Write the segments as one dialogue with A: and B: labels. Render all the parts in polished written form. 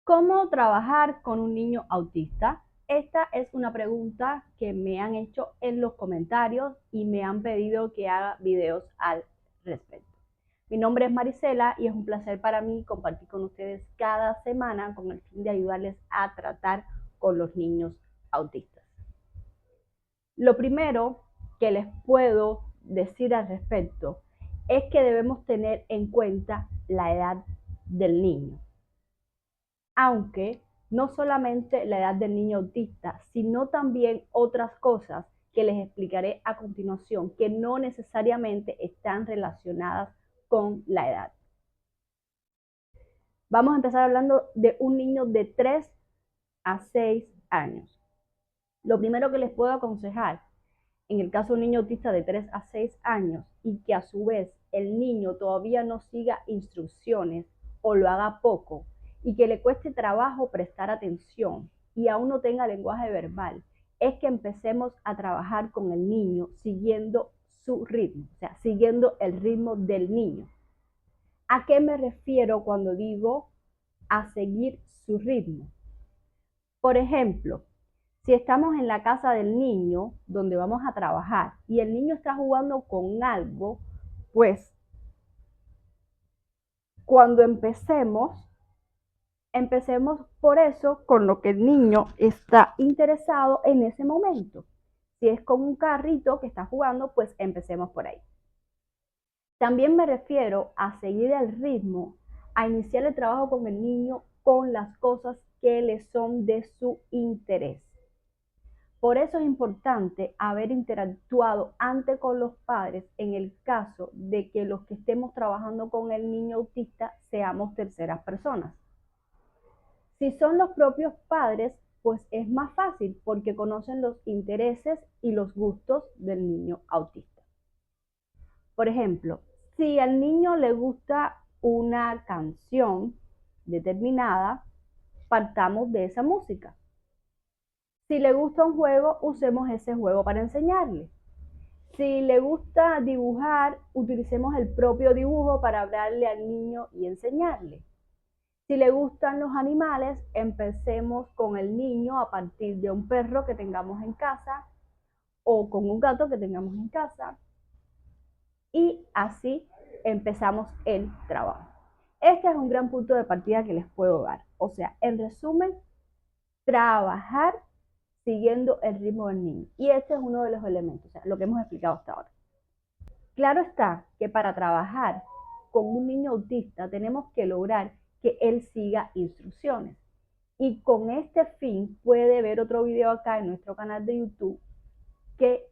A: ¿Cómo trabajar con un niño autista? Esta es una pregunta que me han hecho en los comentarios y me han pedido que haga videos al respecto. Mi nombre es Marisela y es un placer para mí compartir con ustedes cada semana con el fin de ayudarles a tratar con los niños autistas. Lo primero que les puedo decir al respecto es que debemos tener en cuenta la edad del niño. Aunque no solamente la edad del niño autista, sino también otras cosas que les explicaré a continuación, que no necesariamente están relacionadas con la edad. Vamos a empezar hablando de un niño de 3 a 6 años. Lo primero que les puedo aconsejar, en el caso de un niño autista de 3 a 6 años y que a su vez el niño todavía no siga instrucciones o lo haga poco y que le cueste trabajo prestar atención y aún no tenga lenguaje verbal, es que empecemos a trabajar con el niño siguiendo su ritmo, o sea, siguiendo el ritmo del niño. ¿A qué me refiero cuando digo a seguir su ritmo? Por ejemplo, si estamos en la casa del niño donde vamos a trabajar y el niño está jugando con algo, pues cuando empecemos por eso con lo que el niño está interesado en ese momento. Si es con un carrito que está jugando, pues empecemos por ahí. También me refiero a seguir el ritmo, a iniciar el trabajo con el niño con las cosas que le son de su interés. Por eso es importante haber interactuado antes con los padres en el caso de que los que estemos trabajando con el niño autista seamos terceras personas. Si son los propios padres, pues es más fácil porque conocen los intereses y los gustos del niño autista. Por ejemplo, si al niño le gusta una canción determinada, partamos de esa música. Si le gusta un juego, usemos ese juego para enseñarle. Si le gusta dibujar, utilicemos el propio dibujo para hablarle al niño y enseñarle. Si le gustan los animales, empecemos con el niño a partir de un perro que tengamos en casa o con un gato que tengamos en casa. Y así empezamos el trabajo. Este es un gran punto de partida que les puedo dar. O sea, en resumen, trabajar siguiendo el ritmo del niño. Y este es uno de los elementos, o sea, lo que hemos explicado hasta ahora. Claro está que para trabajar con un niño autista tenemos que lograr que él siga instrucciones. Y con este fin puede ver otro video acá en nuestro canal de YouTube que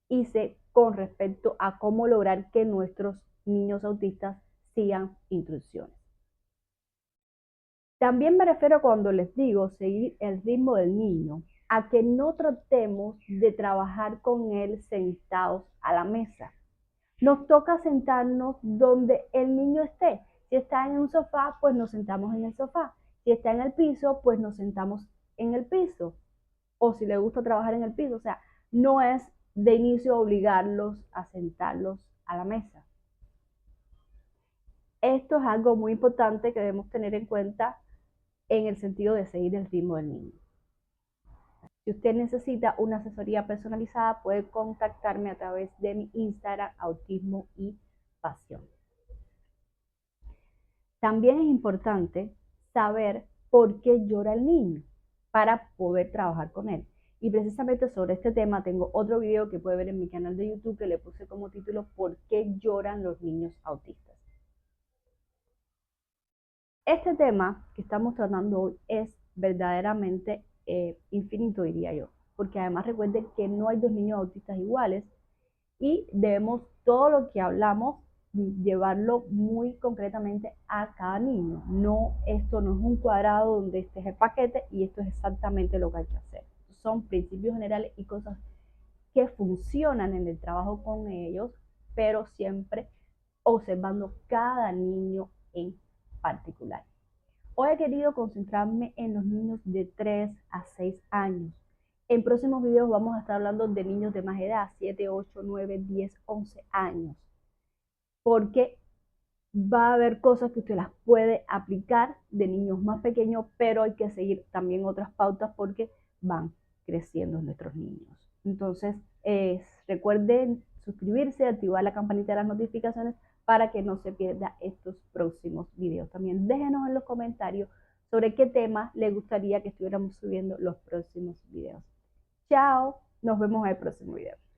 A: hice con respecto a cómo lograr que nuestros niños autistas sigan instrucciones. También me refiero cuando les digo seguir el ritmo del niño, a que no tratemos de trabajar con él sentados a la mesa. Nos toca sentarnos donde el niño esté. Si está en un sofá, pues nos sentamos en el sofá. Si está en el piso, pues nos sentamos en el piso. O si le gusta trabajar en el piso. O sea, no es de inicio obligarlos a sentarlos a la mesa. Esto es algo muy importante que debemos tener en cuenta en el sentido de seguir el ritmo del niño. Si usted necesita una asesoría personalizada, puede contactarme a través de mi Instagram, Autismo y Pasión. También es importante saber por qué llora el niño para poder trabajar con él. Y precisamente sobre este tema tengo otro video que puede ver en mi canal de YouTube que le puse como título ¿Por qué lloran los niños autistas? Este tema que estamos tratando hoy es verdaderamente infinito, diría yo, porque además recuerden que no hay dos niños autistas iguales y debemos todo lo que hablamos llevarlo muy concretamente a cada niño. No, esto no es un cuadrado donde este es el paquete y esto es exactamente lo que hay que hacer. Son principios generales y cosas que funcionan en el trabajo con ellos, pero siempre observando cada niño en particular. Hoy he querido concentrarme en los niños de 3 a 6 años. En próximos videos vamos a estar hablando de niños de más edad, 7, 8, 9, 10, 11 años. Porque Va a haber cosas que usted las puede aplicar de niños más pequeños, pero hay que seguir también otras pautas porque van creciendo nuestros niños. Entonces, recuerden suscribirse, activar la campanita de las notificaciones para que no se pierda estos próximos videos. También déjenos en los comentarios sobre qué tema les gustaría que estuviéramos subiendo los próximos videos. Chao, nos vemos en el próximo video.